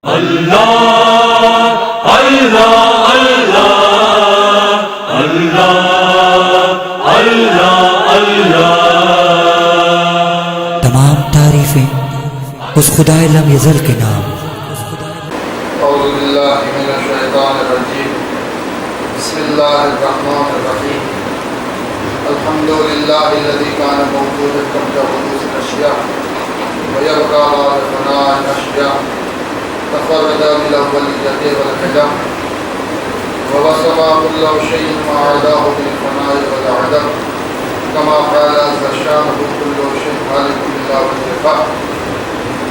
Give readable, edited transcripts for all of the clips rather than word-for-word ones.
अल्लाह अल्लाह अल्लाह अल्लाह अल्लाह अल्लाह। तमाम तारीफें उस खुदाए लम यज़ल के नाम। औज़ु बिल्लाहि मिनश शैतानिर रजीम। बिस्मिल्लाहिर्रहमानिर्रहीम। अल्हम्दुलिल्लाहिल्लज़ी काना मौजूदन क़ब्ल हुदूसिल अश्या व यबक़ा बअद फ़नाइल अश्या। तफ़र्रदा बिल अव्वलिय्यति वल क़दम व वसफ़ा कुल्ला शैइन मा अदाहु बिल फ़नाइ वल अदम कमा क़ाल अज़्ज़ा शानुहु कुल्लु शैइन हालिकुन इल्ला वजहह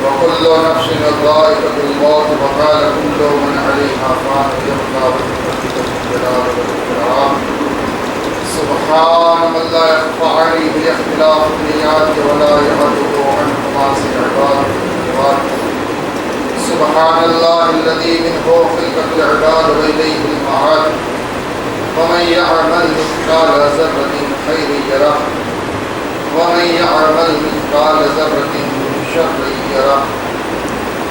व कुल्लु नफ्सिन ज़ाइक़तुल मौत व क़ाल कुल्लु मन अलैहा फ़ान व यबक़ा वजहु रब्बिका ज़ुल जलालि वल इकराम। सुब्हान मन ला यख़्फ़ा अलैहि इख़्तिलाफ़ुन नियात व ला यअज़ुबु अन्हु मासिअत। सुब्हानल्लाहिल्लज़ी मिन्हु ख़िल्क़तुल इबाद व इलैहिल मआद। वमन यअमल मिस्क़ाल ज़र्रतिन ख़ैरन यरह वमन यअमल मिस्क़ाल ज़र्रतिन शर्रन यरह।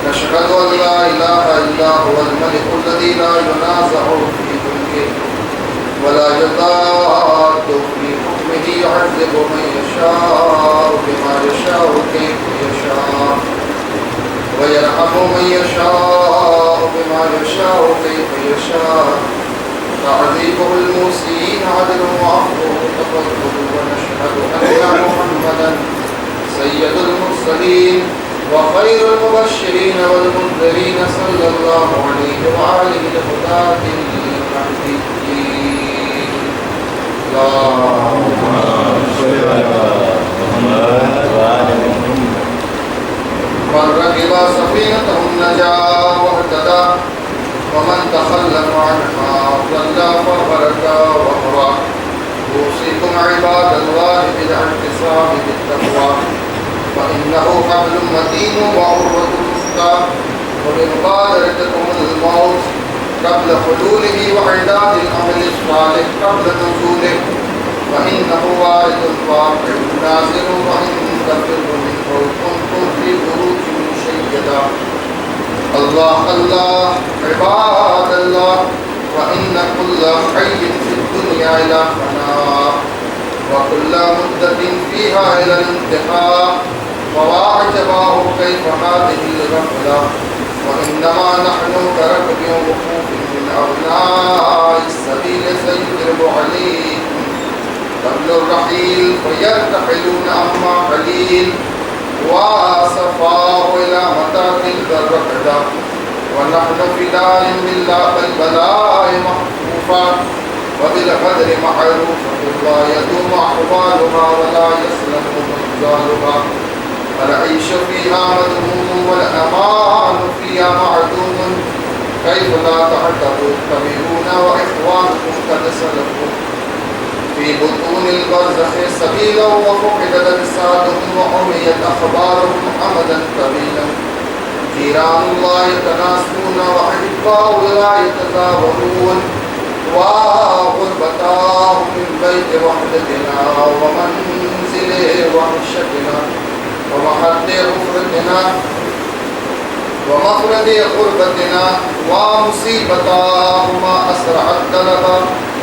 नशहदु अन ला इलाहा इल्ला हुवल मलिकुल्लज़ी ला युनाज़अु फ़ी मुल्किही व ला युज़ादु फ़ी हुक्मिही युअज़्ज़िबु मन यशाअु बिमा यशाअु कैफ़ यशाअु व यरहमु मन यशाअु बिमा यशाअु कैफ़ यशाअु। तअज़ीमुहुल मुहसिनीन अदलुन व अफ़्वुहु तफ़द्दुलुन व नशहदु अन्ना मुहम्मदन सय्यदुल मुरसलीन व ख़ैरुल मुबश्शिरीन वल मुनज़िरीन सल्लल्लाहु अलैहि व आलिहिल हुदातिल महदीय्यीन। अल्लाहुम्मा सल्लि अला मुहम्मद व आलि मुहम्मद। मन रगिबा सफ़ीनतहुन नजा वहतदा वमन तख़ल्लफ़ अन्हा ज़ल्ला फ़हलका वहवा। ऊसीकुम इबादल्लाहि बिल इअ्तिसामि बित्तक़वा फ़इन्नहु हब्लुम मतीनुन व उर्वतुल वुस्ता व बिमुबादरतिकुमुल मौत क़ब्ल हुलूलिही व इदादिल अमलिस सालिह क़ब्ल नुज़ूलिही फ़इन्नहु वारिदुन वाक़िउन नाज़िलुन व इन तफ़िरु मिन्हु कुन्तुम फ़ी बुरूजिन मुशय्यदा। अल्लाह अल्लाह इबादल्लाह व इन्न कुल्ल हय्यिन फ़िद दुनिया इला फ़ना व कुल्ल मुद्दतिन फ़ीहा इलल इंतिहा व वाअजबाहु कैफ़ हादिहिल गफ़ला व इन्नमा नहनु करकबिन वक़ूफ़िन मिन अब्नाइस सबील सयुज़रिबु अलैकुम क़ब्लुर रहील फ़यर्तहिलून अम्मा क़लील वासफ़ाहु इला मतातिल दर्रक़दा व नहनु फ़िदाइन बिल-बलाइ महफ़ूफ़ा व बिल-क़द्रि मअरूफ़तुन ला यदूमु अहवालुहा व ला यस्लमु मज़ालुहा। अल-ऐशु फ़ीहा मज़मूमुन वल अमानु फ़ीहा मअदूमुन कैफ़ ला तअतबून व इख़्वानुकुम क़द सलफ़ू फ़ी बुतूनिल बरज़ख़ि सबीलन व फ़ुक़िदत अजसादुहुम व उमियत अख़बारुहुम अमदन तवीलन। जीरानुल्लाह यतनासून व अहिब्बाउ ला यतज़ावरून व ग़ुरबताहुम मिन बैति वहदतिना व मंज़िलि वहशतिना व महद्दि ग़ुफ़रतिना व मख़रजि ग़ुरबतिना व मुसीबताहुमा असरअत तलबा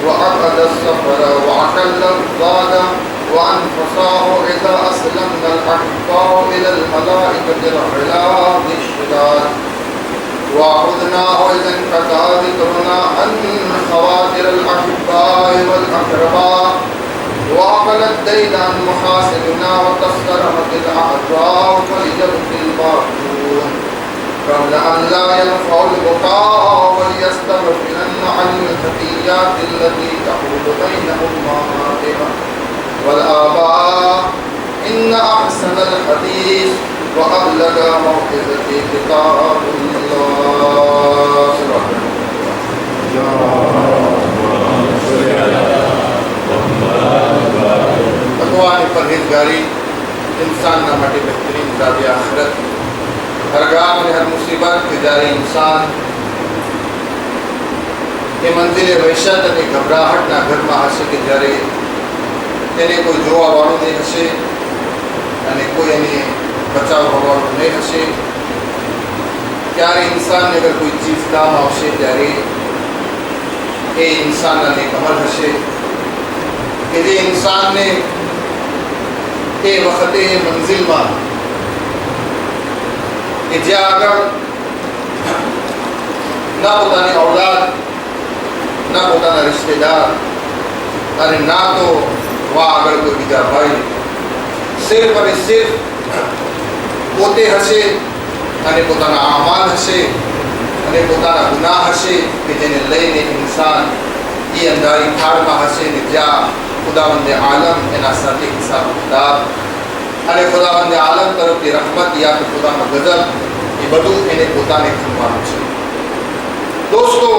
व अबअद सफ़र व अक़ल्ल ज़ादा व अनफ़साहु इज़ा अस्लमनल अहिब्बाउ इलल मलाइकति रहिलादि शिदाद व अख़ुज़नाहु इज़ा इंक़ता ज़िक्रुना अन ख़वातिरिल अहिब्बाइ वल अक़रबा व अक़लत दैद अन महासिनिना व तस्सरहतिल अअज़ाउ फ़लियबकिल बाक़ून क़ब्ल अन ला यनफ़अुल बुकाउ व लियस्तग़फ़िरन अनिल ख़तियातिल्लती तहूलु बैनहुम उम्माहातिहा वल आबा। इन्न अहसनल हदीस व अबलग मौइज़ति किताबुल्लाह। तक़वा અને પરહેઝગારી इंसानના માટે બહેતરીન ज़ाद આખિરત। हर गाम में हर मुसीबत के જ્યારે इंसान એ મંઝિલે વહેશત અને ગભરાહટના ઘરમાં હશે કે જ્યારે તેને કોઈ જોવાવાળું નહીં હશે અને કોઈ એને બચાવવાવાળું નહીં હશે। ત્યારે ઇન્સાનને અગર કોઈ ચીજ કામ આવશે ત્યારે એ ઇન્સાનના નેક અમલ હશે કે જે ઇન્સાનને એ વખતે એ મંઝિલમાં કે જ્યાં આગળ ના પોતાની ઔલાદ, ના પોતાના રિશ્તેદાર અને ના તો વા આગળ કોઈ બીજા ભાઈ, સિર્ફ અને સિર્ફ પોતે હશે અને પોતાના આમાલ હશે અને પોતાના ગુનાહ હશે કે જેને લઈને ઇન્સાન એ અંધારી ખાડમાં હશે ને જ્યાં ખુદાવંદે આલમ એના સાથે હિસાબ કિતાબ અને ખુદાવંદે આલમ તરફથી રહમત યા તો ખુદાનો ગજબ એ બધું એને પોતાને ખમવાનું છે. દોસ્તો,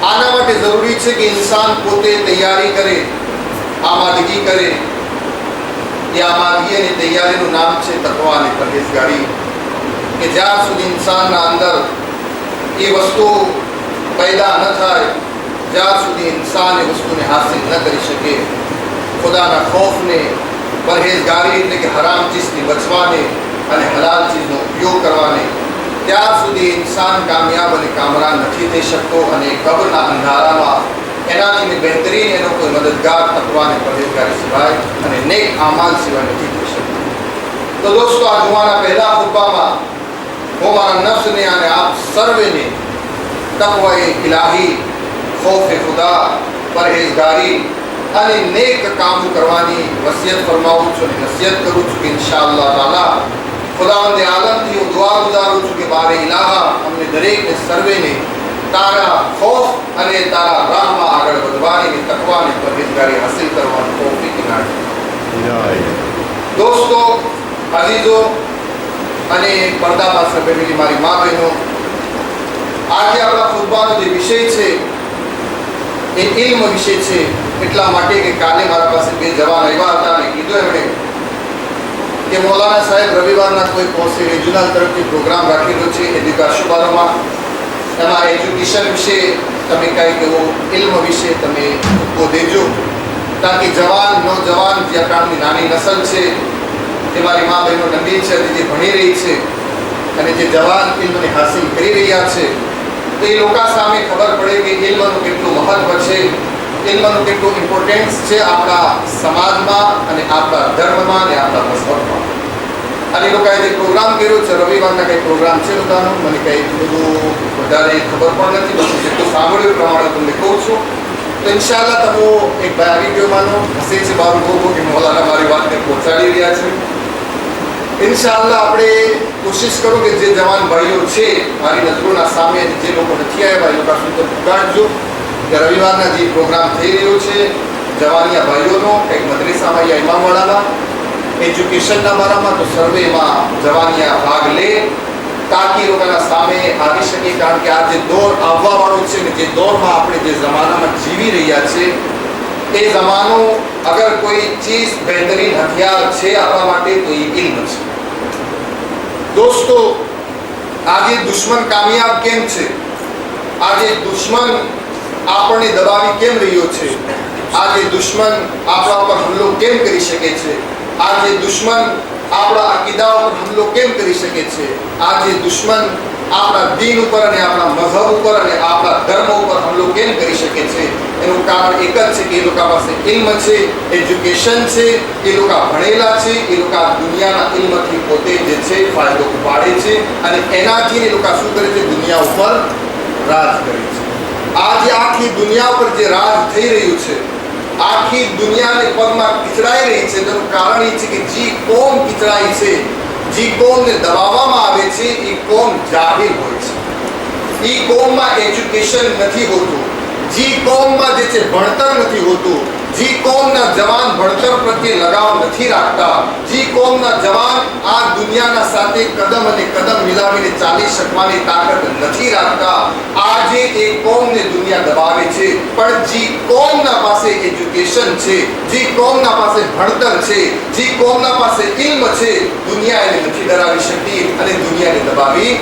આના માટે જરૂરી છે કે ઇન્સાન પોતે તૈયારી કરે, આમાદગી કરે. એ આમાદગી અને તૈયારીનું નામ છે તકવા અને પરહેઝગારી. કે જ્યાં સુધી ઇન્સાનના અંદર એ વસ્તુ પેદા ન થાય, જ્યાં સુધી ઇન્સાન એ વસ્તુને હાસિલ ન કરી શકે, ખુદાના ખૌફને, પરહેઝગારી એટલે કે હરામ ચીજથી બચવાને અને હલાલ ચીજનો ઉપયોગ કરવાને, ત્યાં સુધી ઇન્સાન કામયાબ અને કામરાન નથી થઈ શકતો અને કબરના અંધારામાં એનાથી બહેતરીન એનો કોઈ મદદગાર તકવા અને પરહેઝગારી સિવાય અને નેક આમાલ સિવાય નથી થઈ શકતો. તો દોસ્તો, આ જુમાના પહેલા ખુતબામાં હું મારા નફ્સને અને આપ સર્વેને તકવાએ ઇલાહી, ખૌફે ખુદા, પરહેઝગારી અને નેક કામ કરવાની વસિયત ફરમાવું છું અને નસીહત કરું છું કે ઇન્શાઅલ્લાહ તાલા ખુદાવંદે આલમથી હું દુઆ ગુજારું છું કે બારે ઇલાહા અમને દરેકને સર્વેને તારા ખૌફ અને તારા રાહમાં આગળ વધવાની, તકવા અને પરહેઝગારી હાસિલ કરવાની તૌફીક ઇનાયત. દોસ્તો, અઝીઝો અને પડદા પાસે બેઠેલી મારી મા બહેનો, આજે આપણા ખુતબાનો જે વિષય છે એ ઇલ્મ વિષય છે. એટલા માટે કે કાલે મારા પાસે બે જવાન આવ્યા હતા અને કીધું એમણે કે મૌલાના સાહેબ રવિવારના કોઈ પોસ્ટ રિજનલ તરફથી પ્રોગ્રામ રાખેલો છે એદિકા શુભારોમાં, એમાં એજ્યુકેશન વિશે તમે કાંઈક એવો ઇલ્મ વિશે તમે ખુતબો દેજો તાકી જવાન નોજવાન જે આપણી નાની નસલ છે જે મારી મા બહેનો નંદી છે, જે ભણી રહી છે અને જે જવાન ઇલ્મને હાસિલ કરી રહ્યા છે તો એ લોકો સામે ખબર પડે કે ઇલ્મનું કેટલું મહત્વ છે, ઇલ્મનું કેટલું ઇમ્પોર્ટન્સ છે આપણા સમાજમાં અને આપણા ધર્મમાં અને આપણા મઝહબમાં. અને એ લોકોએ જે પ્રોગ્રામ કર્યો છે, રવિવારના કંઈ પ્રોગ્રામ છે લોકોનો, મને કંઈ બધું વધારે ખબર પણ નથી, બસ જેટલું સાંભળ્યું પ્રમાણે તમને કહું છું. તો ઇન્શાઅલ્લાહ તમે એક ભાઈ આવી ગયો માનો હસે છે બારું બહુ કે મૌલાના મારી વાતને પહોંચાડી રહ્યા છે. ઇન્શાઅલ્લાહ આપણે કોશિશ કરો કે જે જવાન ભાઈઓ છે મારી નજરોના સામે જે લોકો નથી આવ્યા એ લોકો સુધી પુગાડજો કે રવિવારના જે પ્રોગ્રામ થઈ રહ્યો છે જવાનિયા ભાઈઓનો કંઈક મદ્રેસામાં યા ઇમામવાડામાં એજ્યુકેશનના બારામાં, તો સર્વે એમાં જવાનિયા ભાગ લે તાકી લોકોના સામે આવી શકે. કારણ કે આ જે દોર આવવાવાળો છે ને જે દોરમાં આપણે જે જમાનામાં જીવી રહ્યા છે એ જમાનો અગર કોઈ ચીજ બહેતરીન હથિયાર છે આપણા માટે તો એ ઇલ્મ છે. દોસ્તો, આજે દુશ્મન કામયાબ કેમ છે? આજે દુશ્મન આપણને દબાવી કેમ રહ્યો છે? આજે દુશ્મન આપણા ઉપર હુમલો કેમ કરી શકે છે? આજે દુશ્મન આપણા અકીદા ઉપર હુમલો કેમ કરી શકે છે? આજે દુશ્મન આપણા દીન ઉપર અને આપણા મઝહબ ઉપર અને આપણા ધર્મ ઉપર હુમલો કેમ કરી શકે છે? એનું કારણ એક જ છે કે એ લોકો પાસે ઇલ્મ છે, એજ્યુકેશન છે, એ લોકો ભણેલા છે, એ લોકો દુનિયાના ઇલ્મથી પોતે જે છે ફાયદો ઉપાડે છે અને એનાથી એ લોકો શું કરે છે? દુનિયા ઉપર રાજ કરે છે. આજે આખી દુનિયા ઉપર જે રાજ થઈ રહ્યું છે, આખી દુનિયાને પગમાં કીચડાઈ રહી છે, તેનું કારણ એ છે કે જે કોમ કીચડાઈ છે, જે કોમને દબાવવામાં આવે છે એ કોમ જાહિલ હોય છે. એ કોમમાં એજ્યુકેશન નથી હોતું, જે કોમમાં જે છે ભણતર નથી હોતું, જે કોમના જવાન ભણતર પ્રત્યે લગાવ નથી રાખતા, જે કોમના જવાન આ દુનિયાના સાથે કદમ અને કદમ મિલાવીને ચાલી શકવાની તાકાત નથી રાખતા, આજે એ કોમને દુનિયા દબાવે છે. પણ જે કોમના પાસે એજ્યુકેશન છે, જે કોમના પાસે ભણતર છે, જે કોમના પાસે ઇલ્મ છે, દુનિયા એને નથી ડરાવી શકતી અને દુનિયાને દબાવી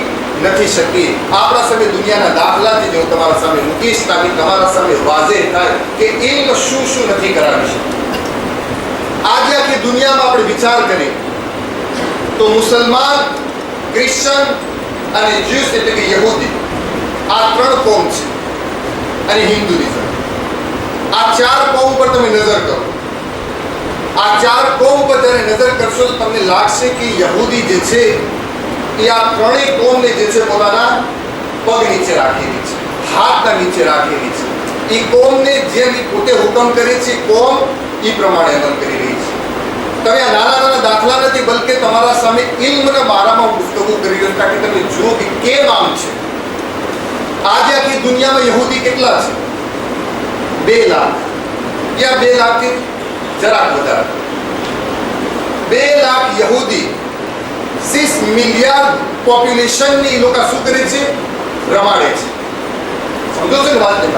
નથી શકતી. આપણા સામે દુનિયાના દાખલાથી જો તમારા સામે મૂકીશ તાકી તમારા સામે વાઝેહ થાય કે ઇલ્મ શું શું નથી કરાવી શકતું. આજે આખી દુનિયામાં આપણે વિચાર કરીએ તો મુસલમાન, ક્રિશ્ચન અને જ્યુસ એટલે કે યહૂદી, આ 3 કોમ છે, અને હિન્દુઇઝમ. આ 4 કોમ પર તમે નજર કરો. આ 4 કોમ પર જ્યારે નજર કરશો તો તમને લાગશે કે યહૂદી જે છે એ આ 3 કોમને જે છે પોતાના પગ નીચે રાખેલી છે, હાથના નીચે રાખેલી છે. એ કોમને જેમ એ પોતે હુકમ કરે છે કોમ એ પ્રમાણે અમલ કરી રહી છે. તમે આ નાના નાના દાખલા નથી, બલકે તમારા સામે ઇલ્મના બારામાં ગુફ્તગુ કરી રહ્યો તાકે તમે જુઓ કે કેમ આમ છે. આજે આખી દુનિયામાં યહૂદી કેટલા છે? 2 લાખ. યા 2 લાખથી જરાક વધારે. 2 લાખ યહૂદી 6 મિલિયન પોપ્યુલેશનની લોકો શું કરે છે? રમાડે છે. સમજો છો ને વાત ને?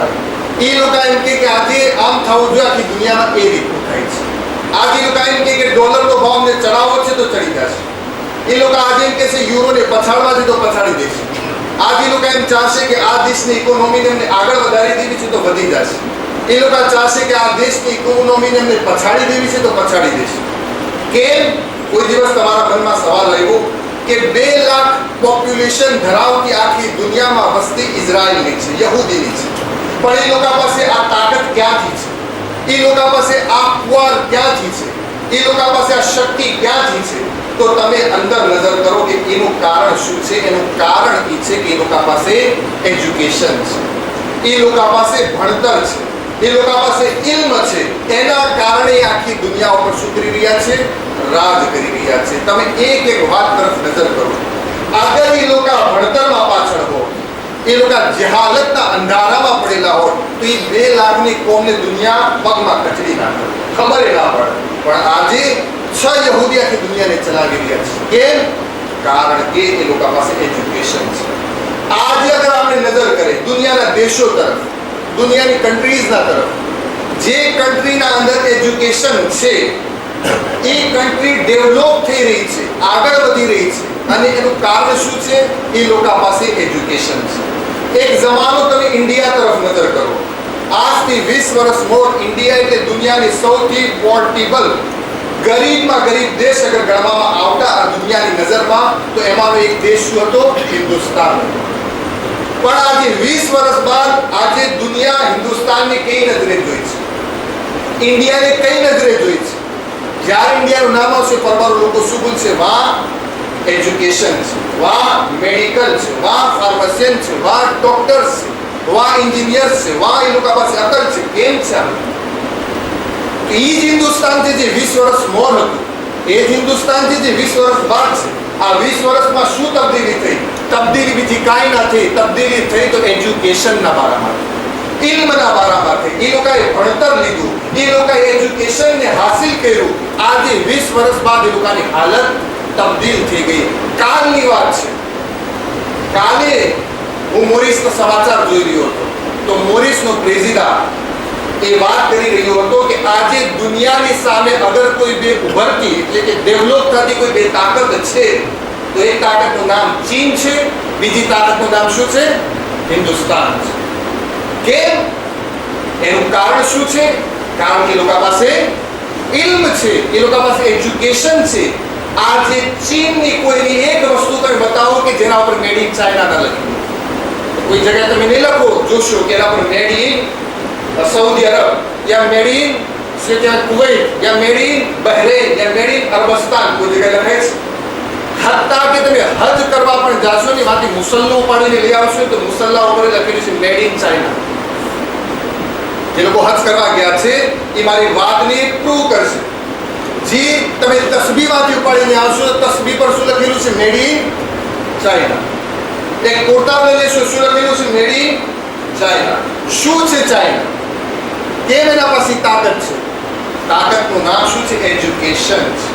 એ લોકો એમ કે આજે આમ થવું જોઈએ, આખી દુનિયામાં એ રીતનું થાય છે. આજે લોકો એમ કે ડોલરનો ભાવ ને ચડાવવો છે તો ચડી જશે. એ લોકો આજે એમ કે છે યુરોને પછાડવા છે તો પછાડી દેશે. આજે લોકો એમ ચાહશે કે આ દેશની ઇકોનોમીને એમને આગળ વધારી દેવી છે તો વધી જશે. એ લોકો ચાહશે કે આ દેશની ઇકોનોમીને એમને પછાડી દેવી છે તો પછાડી દેશે. કેમ? કોઈ દિવસ તમારા મનમાં સવાલ આવ્યો કે 2 લાખ પોપ્યુલેશન ધરાવતી આખી દુનિયામાં વસ્તી ઇઝરાયલની છે, યહૂદીની છે, પણ એ લોકો પાસે આ તાકાત ક્યાંથી છે? એ લોકો પાસે આ કુવાર ક્યાંથી છે? એ લોકો પાસે આ શક્તિ ક્યાંથી છે? તો તમે અંદર નજર કરો કે એનું કારણ શું છે. એનું કારણ એ છે કે એ લોકો પાસે એજ્યુકેશન છે, એ લોકો પાસે ભણતર છે, એ લોકો પાસે ઇલ્મ છે. એના કારણે આખી દુનિયા ઉપર શું કરી રહ્યા છે? રાજ કરી રહ્યા છે. તમે એક એક વાત તરફ નજર કરો. અગર એ લોકો ભણતરમાં પાછળ હોય, એ લોકો જહાલતના અંધારામાં પડેલા હોય તો એ 2 લાખની કોમને દુનિયા પગમાં કચડી નાખે, ખબર ના પડે. પણ આજે 6 યહૂદી આખી દુનિયાને ચલાવી રહ્યા છે. કેમ? કારણ કે એ લોકો પાસે એજ્યુકેશન છે. આજે અગર આપણે નજર કરીએ દુનિયાના દેશો તરફ, દુનિયાની કન્ટ્રીઝના તરફ, જે કન્ટ્રીના અંદર એજ્યુકેશન છે એ કન્ટ્રી ડેવલપ થઈ રહી છે, આગળ વધી રહી છે. અને એનું કારણ શું છે? એ લોકો પાસે એજ્યુકેશન છે. એક જમાનો તમે ઇન્ડિયા તરફ નજર કરો. આજથી 20 વર્ષ મોર ઇન્ડિયા એટલે દુનિયાની સૌથી પોર્ટેબલ, ગરીબમાં ગરીબ દેશ અગર ગણવામાં આવતા આ દુનિયાની નજરમાં, તો એમાંનો એક દેશ શું હતો? હિન્દુસ્તાન. પણ આજે 20 વર્ષ બાદ આજે દુનિયા હિન્દુસ્તાનને કઈ નજરે જોઈ છે? ઇન્ડિયાને કઈ નજરે જોઈ છે? જ્યારે ઇન્ડિયાનું નામ આવશે પરમાણુ લોકો શું બોલશે? વાહ એજ્યુકેશન છે, વાહ મેડિકલ છે, વાહ ફાર્મસિયન છે, વાહ ડોક્ટર્સ છે, વાહ એન્જિનિયર્સ છે, વાહ એ લોકો પાસે અકલ છે. કેમ છે? એ જ હિન્દુસ્તાન છે જે 20 વર્ષ મોર હતું, એ જ હિન્દુસ્તાન છે જે 20 વર્ષ બાદ છે. આ 20 વર્ષમાં શું તબદીલી થઈ? તબદીલી બીજી કાંઈ ના થઈ. તબદીલી થઈ તો એજ્યુકેશનના બારામાં, ઇલ્મના બારામાં થઈ. એ લોકોએ ભણતર લીધું, એ લોકોએ એજ્યુકેશનને હાસિલ કર્યું. આજે 20 વર્ષ બાદ એ લોકોની હાલત તબદીલ થઈ ગઈ. કાલની વાત છે. કાલે હું મોરિસનો સમાચાર જોઈ રહ્યો હતો તો મોરિસનો પ્રેસિડન્ટ એ વાત કરી રહ્યો હતો કે આજે દુનિયાની સામે અગર કોઈ બે ઉભરતી એટલે કે ડેવલપ થતી કોઈ બે તાકાત છે તો એક તાકાતનું નામ ચીન છે, બીજી તાકાતનું નામ શું છે? હિન્દુસ્તાન છે. કેમ? એનું કારણ શું છે? કારણ કે એ લોકો પાસે ઇલ્મ છે, એ લોકો પાસે એજ્યુકેશન છે. આજે ચીનની કોઈની એક વસ્તુ તમે બતાવો કે જેના ઉપર મેડ ઇન ચાઇના ના લખ્યું. કોઈ જગ્યાએ તમે નહીં લખો જોશો કે એના પર મેડ ઇન સઉદી અરબ, या मेड इन कुवैत, या मेड इन बहरेन, या मेड इन અરબસ્તાન કોઈ જગ્યાએ લખાય છે. હત્તા કે તમે હજ કરવા પણ જાશો ને માંથી મુસલ્લો ઉપાડીને લઈ આવશો તો મુસલ્લા ઉપર લખેલું છે મેડ ઇન ચાઇના. જે લોકો હજ કરવા ગયા છે એ મારી વાતને પ્રૂવ કરશે. જે તમે તસ્બીહમાંથી ઉપાડીને આવશો તો તસ્બીહ પર શું લખેલું છે? Made in China. એક કોટા લઈ લેશો, શું લખેલું છે? Made in China. શું છે ચાઇના? કેમ એના પાસે તાકાત છે? તાકાતનું નામ શું છે? એજ્યુકેશન છે.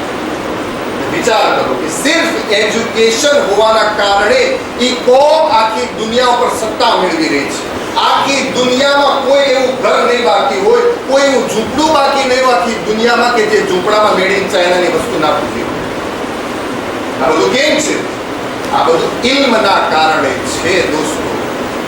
વિચાર કરો કે સિર્ફ એજ્યુકેશન હોવાના કારણે એ કોમ આખી દુનિયા ઉપર સત્તા મેળવી રહી છે. આખી દુનિયામાં કોઈ એવું ઘર નહીં બાકી હોય, કોઈ એવું ઝૂંપડું બાકી નહીં હોય આખી દુનિયામાં કે જે ઝૂંપડામાં મેડ ઇન ચાઇનાની વસ્તુ ના પૂછી. આ બધું કેમ છે? આ બધું ઇલ્મના કારણે છે દોસ્તો.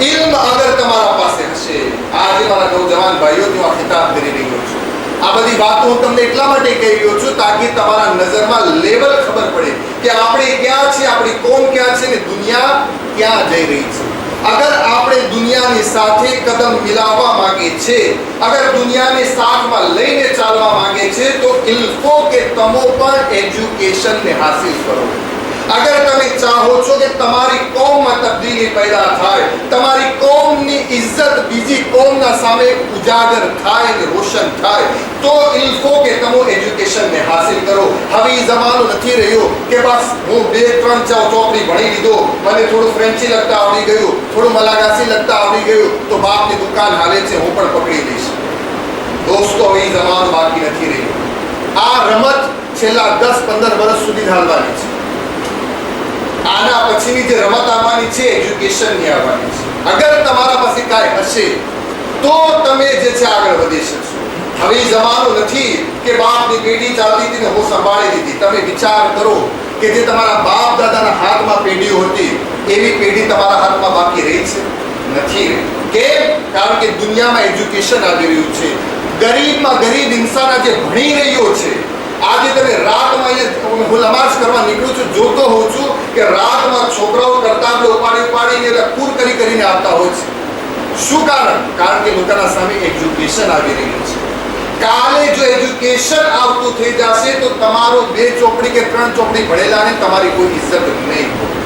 ઇલ્મ અગર તમારા પાસે હશે, આજે મારા નૌજવાન ભાઈઓ હું આ ખિતાબ કરી રહ્યો છું, આ બધી વાતો હું તમને એટલા માટે કહી રહ્યો છું તાકી તમારા નજરમાં લેવલ ખબર પડે કે આપણે ક્યાં છે, આપણી કોમ ક્યાં છે ને દુનિયા ક્યાં જઈ રહી છે. અગર આપણે દુનિયાની સાથે કદમ મિલાવવા માંગે છે, અગર દુનિયાને સાથમાં લઈને ચાલવા માંગે છે તો ઇલ્ફો કે તમો પણ એજ્યુકેશનને હાસિલ કરો. અગર તમે ચાહો છો કે તમારી કોમમાં તબદીલી પેદા થાય, તમારી કોમની ઇજ્જત બીજી કોમના સામે ઉજાગર થાય અને રોશન થાય તો ઇલ્ફો કે તમો એજ્યુકેશનને હાસિલ કરો. હવે એ જમાનો નથી રહ્યો કે બસ હું 2-3 ચોપડી ભણી લીધો, મને થોડું ફ્રેન્ચી લગતા આવડી ગયું, થોડું મલાગાસી લગતા આવડી ગયું તો બાપની દુકાન હાલે છે હું પણ પકડી લઈશ. દોસ્તો હવે એ જમાનો બાકી નથી રહ્યો. આ રમત છેલ્લા 10-15 વર્ષ સુધી ચાલવાની છે. આના પછીની જે રમત આવવાની છે એજ્યુકેશનની આવવાની છે. અગર તમારા પાસે કાંઈ હશે તો તમે જે છે આગળ વધી શકશો. હવે એ જમાનો નથી કે બાપની પેઢી ચાલતી હતી ને હું સંભાળી દીધી. તમે વિચાર કરો કે જે તમારા બાપ દાદાના હાથમાં પેઢીઓ હતી એવી પેઢી તમારા હાથમાં બાકી રહી છે? નથી રહી. કેમ? કારણ કે દુનિયામાં એજ્યુકેશન આવી રહ્યું છે. ગરીબમાં ગરીબ ઇન્સાન આજે ભણી રહ્યો છે. આજે તમે રાતમાં હું નમાઝ કરવા નીકળું છું, જોતો હોઉં છું કે રાતમાં છોકરાઓ કરતા ઉપાડીને કૂર કરીને આવતા હોય છે. શું કારણ? કારણ કે લોકોના સામે એજ્યુકેશન આવી રહ્યું છે. કાલે જો એજ્યુકેશન આવતું થઈ જશે તો તમારો 2 ચોપડી કે 3 ચોપડી ભણેલાને તમારી કોઈ ઇજ્જત નહીં હોય.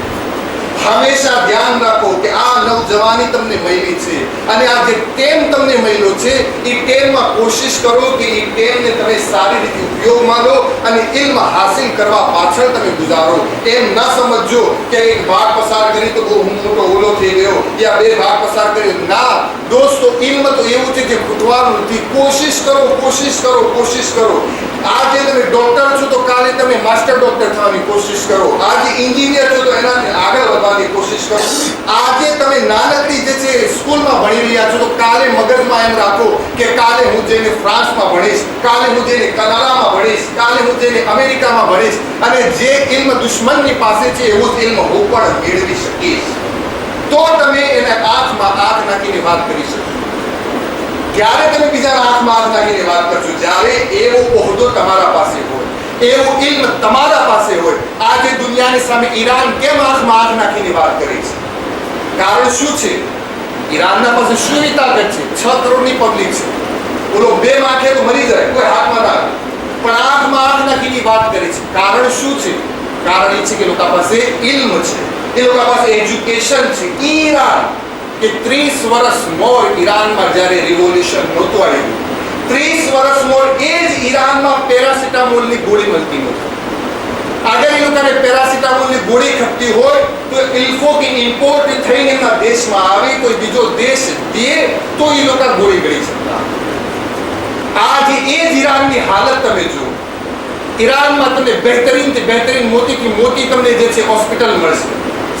હંમેશા ધ્યાન રાખો કે આ નવજવાની તમને મળી છે અને આ જે ટેમ તમને મળ્યો છે એ ટેમમાં કોશિશ કરો કે એ ટેમને તમે સારી રીતે ઉપયોગમાં લો અને ઇલ્મ હાસિલ કરવા પાછળ તમે ગુજારો. એમ ના સમજો કે એક ભાગ પસાર કરી તો બહુ મોટો ઓલો થઈ ગયો યા 2 ભાગ પસાર કર્યો. ના દોસ્તો, ઇલ્મ તો એવું છે જે ખૂટવાનું નથી. કોશિશ કરો, કોશિશ કરો, કોશિશ કરો. આજે તમે ડોક્ટર છો તો કાલે તમે માસ્ટર ડોક્ટર થવાની કોશિશ કરો. આજે એન્જિનિયર છો તો એનાથી આગળ વધવાની કોશિશ કરો. આજે તમે નાનકડી જે છે સ્કૂલમાં ભણી રહ્યા છો તો કાલે મગજમાં એમ રાખો કે કાલે હું જઈને ફ્રાન્સમાં ભણીશ, કાલે હું જઈને કનાડામાં ભણીશ, કાલે હું જઈને અમેરિકામાં ભણીશ અને જે ઇલ્મ દુશ્મનની પાસે છે એવું જ ઇલ્મ હું પણ મેળવી શકીશ. તો તમે એને આંખમાં આંખ નાખીને વાત કરી શકશો. જ્યારે તમે બીજાના આંખમાં આંખ નાખીને વાત કરશો, જ્યારે એવો ઓહદો તમારા પાસે હોય, એવું ઇલ્મ તમારા પાસે હોય. આજે દુનિયાની સામે ઈરાન કેમ આંખમાં આંખ નાખીને વાત કરી છે? કારણ શું છે? ઈરાનના પાસે શું તાકાત છે? 6 કરોડની પબ્લિક છે. બોલો 2 માખે તો મરી જાય, કોઈ હાથમાં ના આવે, પણ આંખમાં આંખ નાખીને વાત કરી છે. કારણ શું છે? કારણ એ છે કે લોકો પાસે ઇલ્મ છે, એ લોકો પાસે એજ્યુકેશન છે. ઈરાન કે 30 વર્ષ મોર ઈરાનમાં જ્યારે રિવોલ્યુશન નહોતું આવ્યું, 30 વર્ષ મોર એ જ ઈરાનમાં પેરાસિટામોલની ગોળી મળતી નહોતી. અગર એ લોકોને પેરાસિટામોલની ગોળી ખપતી હોય તો ઇલ્ફો કે ઇમ્પોર્ટ થઈને એમના દેશમાં આવે, કોઈ બીજો દેશ દે તો એ લોકો ગોળી ગળી શકતા. આજે એ જ ઈરાનની હાલત તમે જુઓ. ઈરાનમાં તમને બહેતરીન મોટીથી મોટી તમને જે છે હોસ્પિટલ મળશે,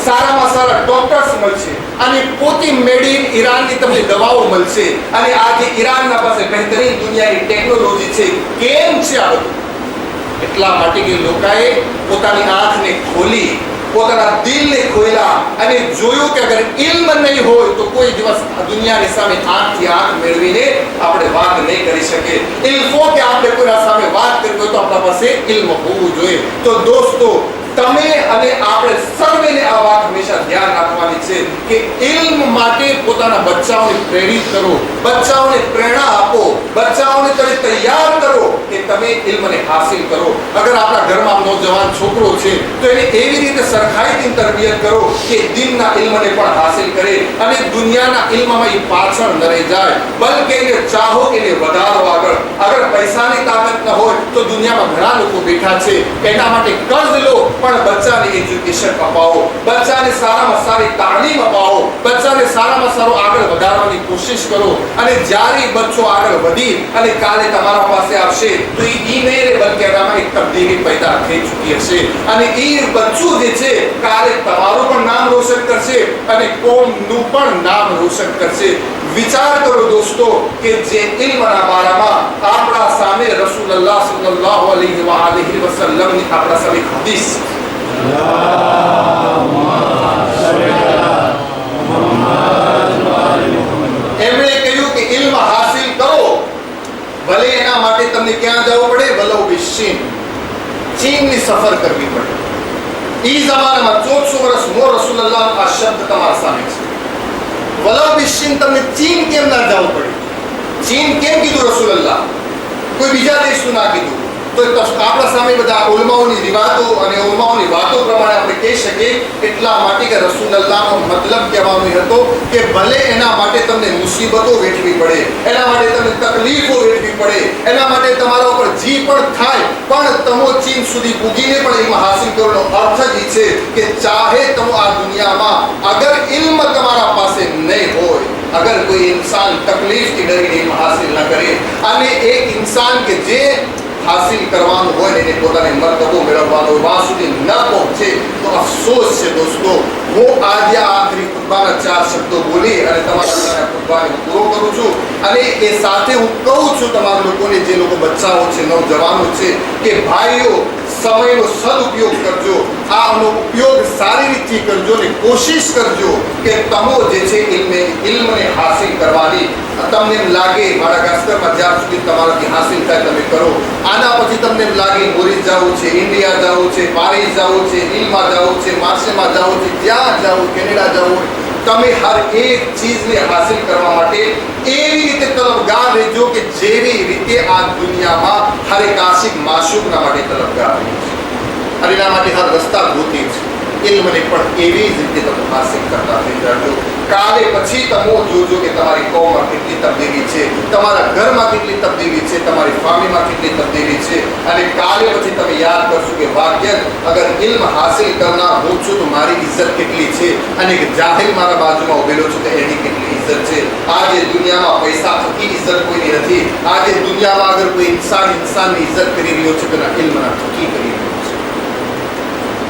સારામાં સારા ડોક્ટર્સ મળશે અને પોતે મેડ ઇન ઈરાનની તમને દવાઓ મળશે અને આજે ઈરાનના પાસે બહેતરીન દુનિયાની ટેકનોલોજી છે. કેમ છે આ બધું? એટલા માટે કે લોકોએ પોતાની આંખને ખોલી, પોતાના દિલને ખોલ્યા અને જોયું કે અગર ઇલ્મ નહીં હોય તો કોઈ દિવસ દુનિયાની સામે આંખથી આંખ મેળવીને આપણે વાત નહીં કરી શકીએ. ઇલ્ફો કે આપણે કોઈના સામે વાત કરવી હોય તો આપણા પાસે ઇલ્મ હોવું જોઈએ. તો દોસ્તો, તમે અને આપણે સર્વેને આ વાત હંમેશા ધ્યાન રાખવાની છે કે ઇલ્મ માટે પોતાના બચ્ચાઓને પ્રેરિત કરો, બચ્ચાઓને પ્રેરણા આપો, બચ્ચાઓને તમે તૈયાર કરો કે તમે ઇલ્મને હાસિલ કરો. અગર આપણા ઘરમાં નોજવાન છોકરો છે તો એને એવી રીતે સરખાઈથી તરબિયત કરો કે દિનના ઇલ્મને પણ હાસિલ કરે અને દુનિયાના ઇલ્મમાં એ પાછળ ન રહી જાય, બલકે એને ચાહો કે એને વધારો આગળ. અગર પૈસાની તાકાત ન હોય તો દુનિયામાં ઘણા લોકો બેઠા છે, એના માટે કર્જ લો પણ બચ્ચાને એજ્યુકેશન અપાવો, બચ્ચાને સારામાં સારી તાલીમ અપાવો, બચ્ચાને સારામાં સારો આગળ વધારવાની કોશિશ કરો અને જ્યારે બચ્ચો આગળ વધી અને કાલે તમારા પાસે આવશે તો એ નહીં રહે બલકે એનામાં એક તબદીલી પેદા થઈ ચૂકી હશે અને એ બચ્ચું જે છે કાલે તમારું પણ નામ રોશન કરશે અને કોમનું પણ નામ રોશન કરશે. વિચાર કરો દોસ્તો કે જે ઇલ્મના બારામાં આપણા સામે રસૂલુલ્લાહ સલ્લલ્લાહુ અલૈહિ વસલ્લમની આપણા સામે હદીસ એમણે કહ્યું કે ઇલ્મ હાસિલ કરો, ભલે એના માટે 1400 વર્ષ મોર રસૂલુલ્લાહ આ શબ્દ તમારા સામે છે. વલાઉ બિશ્ચીન તમને ચીન કેમ ના જવું પડ્યું? ચીન કેમ કીધું રસૂલુલ્લાહ? કોઈ બીજા દેશનું ના કીધું? તો આપણા સામે બધા ઉલમાઓની રિવાતો અને ઉલમાઓની વાતો પ્રમાણે આપણે કહી શકીએ એટલા માટે કે રસૂલુલ્લાહનો મતલબ કહેવાનો હતો કે ભલે એના માટે તમને મુસીબતો વેઠવી પડે, એના માટે તમને તકલીફો વેઠવી પડે, એના માટે તમારા ઉપર જી પણ થાય, પણ તમો ચીન સુધી પૂગીને પણ ઇલ્મ હાસિલ કરવાનો અર્થ જ છે કે ચાહે તમો આ દુનિયામાં અગર ઇલ્મ તમારા પાસે નહીં હોય, અગર કોઈ ઇન્સાન તકલીફથી ડરીને ઇલ્મ હાસિલ ન કરે અને એક ઇન્સાન કે જે હાસિલ કરવાનું હોય ને એને પોતાને મરતબો મેળવવાનો હોય વહાં સુધી ન પહોંચે તો અફસોસ છે દોસ્તો. હું આજે આખરી ખુતબાના 4 શબ્દો બોલી અને તમારા ખુતબાને પૂરો કરું છું અને એ સાથે હું કહું છું તમારા લોકોને, જે લોકો બચ્ચાઓ છે, નવજવાનો છે, કે ભાઈઓ સમયનો સદુપયોગ કરજો, આનો ઉપયોગ સારી રીતે કરજો અને કોશિશ કરજો કે તમો જે છે ઇલ્મને હાસિલ કરવાની. તમને એમ લાગે માડાગાસ્કરમાં જ્યાં સુધી તમારાથી હાસિલ થાય તમે કરો, આના પછી તમને એમ લાગે મોરિસ જવું છે, ઇન્ડિયા જવું છે, પારિસ જવું છે, ઇલમાં જવું છે, માર્સેમાં જવું છે, જ્યાં જવું, કેનેડા જવું, તમે હર એક ચીજને હાસિલ કરવા માટે એવી રીતે તલબગાર રહેજો કે જેવી રીતે આ દુનિયામાં હર એક આશિક માશૂકના માટે તલબગાર રહે છે અને એના માટે હર રસ્તા ગોતી છે. ઇલ્મને પણ એવી જ રીતે તમે હાસિલ કરતા થઈ જાજો. કાલે પછી તમે જોજો કે તમારી કૌમમાં કેટલી તબદીલી છે, તમારા ઘરમાં કેટલી તબદીલી છે, તમારી ફેમિલીમાં કેટલી તબદીલી છે અને કાલે પછી તમે યાદ કરશો કે વાક્યત અગર ઇલ્મ હાસિલ કરનાર હું છું તો મારી ઇજ્જત કેટલી છે અને એક જાહિલ મારા બાજુમાં ઉભેલો છું તો એની કેટલી ઇજ્જત છે. આજે દુનિયામાં પૈસા થકી ઇજ્જત કોઈની નથી. આજે દુનિયામાં અગર કોઈ ઇન્સાનની ઇજ્જત કરી રહ્યો છે તો ઇલ્મના થકી કરી રહ્યો છે.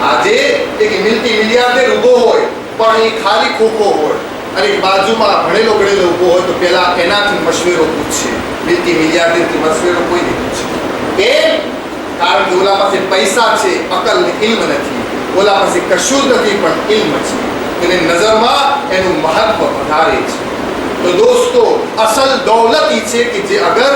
આજે એક મિલતી મિલિયાર્ડર ઊભો હોય પણ એ ખાલી ખોખો હોય અને બાજુમાં ભણેલો ગણેલો ઊભો હોય તો પહેલા એનાથી મશવરો પૂછશે. મિલતી મિલિયાર્ડરથી મશવરો કોઈ નહીં પૂછે. કેમ? કારણ કે ઓલા પાસે પૈસા છે, અકલ ને ઇલ્મ નથી. ઓલા પાસે કશું જ નથી પણ ઇલ્મ છે. એની નજરમાં એનું મહત્વ વધારે છે. તો દોસ્તો અસલ દૌલત ઈ છે કે જે અગર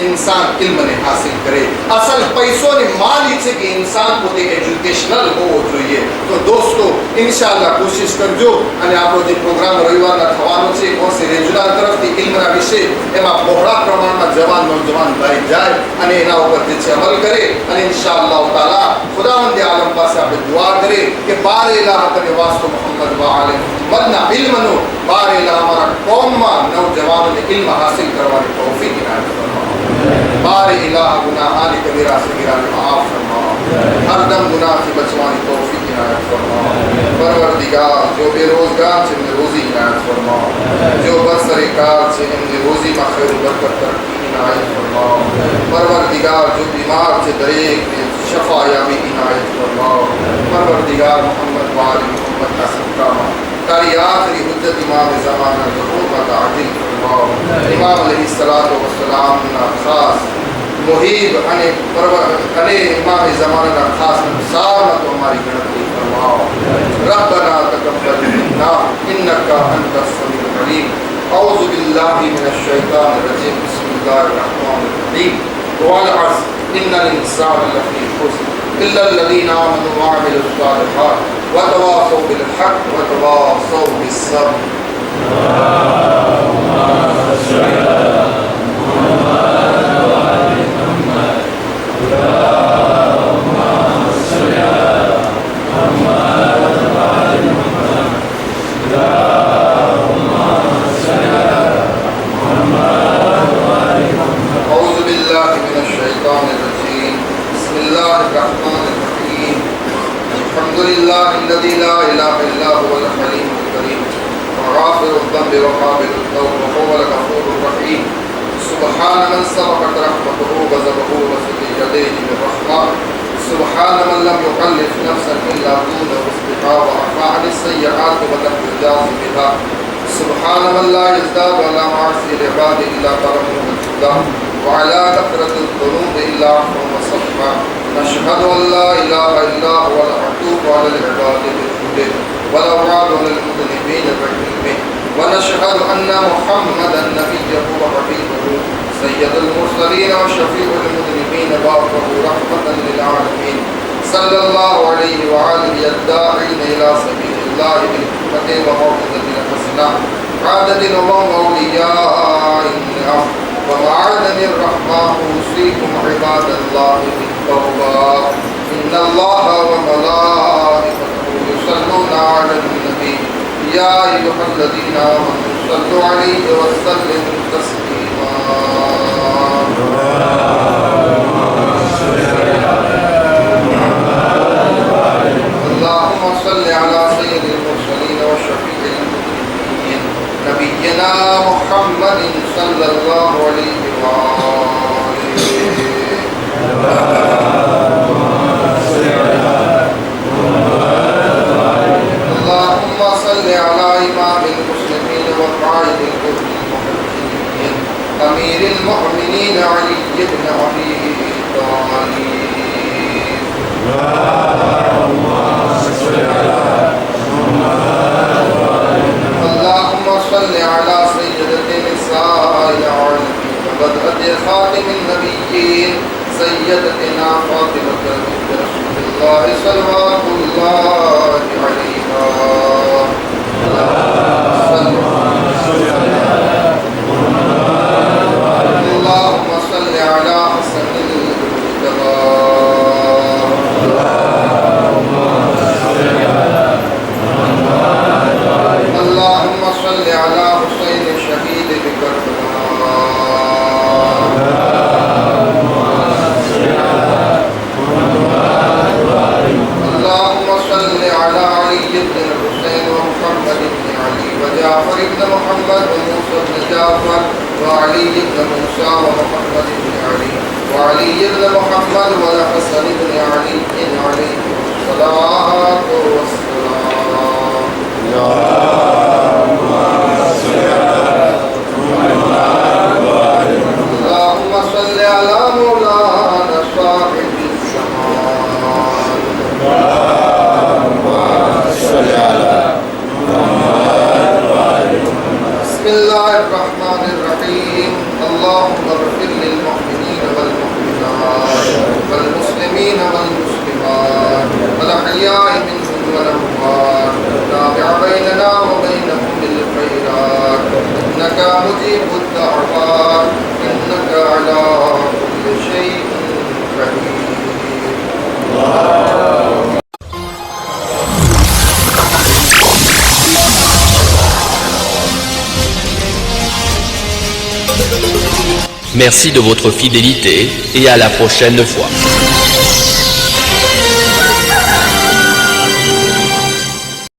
इंसान इल्म ने हासिल करे. असल पैसों ने माली છે કે इंसान પોતે એજ્યુકેશનલ હોવો જોઈએ. તો દોસ્તો ઇન્શાઅલ્લાહ કોશિશ કરજો અને આપણો જે પ્રોગ્રામ રવિવારના થવાનો છે કોર્સ રેજુલાર તરફથી ઇલ્મના વિશે એમાં બહોળા પ્રમાણમાં જવાન નોજવાન ભાઈ જાય અને એના ઉપર જે છે અમલ કરે અને ઇન્શાઅલ્લાહ તાલા ખુદાવંદ આલમ પાસે આપણે દુઆ કરે કે બાર ઇલાહ તને વાસ્તો મોહમ્મદ વ આલે મોહમ્મદના ઇલ્મનો બાર ઇલાહ અમારા કૌમમાં નવજવાનોને ઇલ્મ હાસિલ કરવાની તૌફીક ઇનાયત ફરમાવો. बार इलाह गुनाहानी कबीरा सगीरा ने माफ फरमाओ. हर दम गुनाह से बचवानी तौफीक इनायत फरमाओ. परवरदिगार जो बेरोजगार છે એમને રોજી ઇનાયત ફરમાઓ. जो बरसरकार છે એમને રોજીમાં ખૈર બરકત તરક્કી ઇનાયત ફરમાઓ. परवरदिगार जो बीमार છે દરેકને શફાયાબી ઇનાયત ફરમાઓ. परवरदिगार मोहम्मद वाले मोहम्मद का सदका तारी आखिरी हुज्जत इमाम ज़माना ज़हूर का ताज़ीम फरमाओ. इमाम अलैहिस्सलातु वस्सलाम ना खास मुहिब अने इमाम ज़माना ना खास अंसार ना तो हमारी गिनती फरमाओ. रब्बना तक़ब्बल मिन्ना इन्नका अंतस समीउल अलीम. औज़ु बिल्लाहि मिनश शैतानिर रजीम. बिस्मिल्लाहिर रहमानिर रहीम. वल अस्र इन्नल इंसाना लफ़ी खुस्र इल्ला अल्लज़ीना आमनु व अमिलुस सालिहात वतवासौ बिल हक़ वतवासौ बिस सब्र. औज़ु बिल्लाहि मिनश शैतानिर रजीम. बिस्मिल्लाहिर रहमानिर रहीम. अल्हम्दुलिल्लाहिल्लज़ी ला इलाहा इल्ला हुवल हलीमुल करीम. गफ़ूरुज़ ज़ंबि व क़ाबिलुत तौब व हुवल गफ़ूरुर रहीम. सुब्हान मन सबक़त रहमतुहु व ज़बहु व सदी यदैहि बिर्रहमा. सुब्हान मन लम युकल्लिफ नफ्सन इल्ला दूना वस्बिहा व अफ़ा अनिस सय्यआत व लम युजाज़ बिहा. सुब्हान मन ला यज़दादु अला मआसिल इबाद इल्ला करमुहु व जुदा व अला कथरतिल ज़ुनूब इल्ला अफ़्वन व सफ़ा. नशहदु अन ला इलाहा इल्ला हुवल अतूबु अलल इबाद बिहुदिhi व लवआदु अलल मुज़निबीन बिहिल्मिhi. ونشهد أن محمدا نبيه وحبيبه سيد المرسلين وشفيع المذنبين بعثه رحمة للعالمين. صلى الله عليه وآله الداعين إلى سبيل الله بالحكمة وموعظة الحسنة عادة وهم أولياء النعم ومعادن الرحمة أوصيكم عباد الله بالتوبة إن الله وملائكته يصلون على النبي يا أيها الذين آمنوا صلوا عليه وسلموا تسليما اللهم صل على سيد المرسلين وشفيع المذنبين نبينا محمد صلى الله عليه اللهم صل على إمام المسلمين وقائد المحمدين أمير المؤمنين علي بن أبي طالب اللهم صل على سيدة نساء العالمين وبدرة خاتم النبيين سيدتنا فاطمة بنت رسول الله صلوات الله عليها اللهم صل على حسن المجتبى اللهم صل على حسين الشهيد اللهم صل على علي بن الحسين ومحمد بن علي وجعفر بن محمد وموسى بن جعفر وعلي بن موسى ومحمد بن علي وعلي بن محمد والحسن بن علي عليه الصلاة والسلام اللهم صل على مولانا صاحب الزمان بسم الله الرحمن الرحيم اللهم اغفر للمؤمنين والمؤمنات والمسلمين والمسلمات والأحياء منهم والأموات تابع بيننا وبينهم بالخيرات إنك مجيب الدعوات إنك على كل شيء قدير Merci de votre fidélité et à la prochaine fois.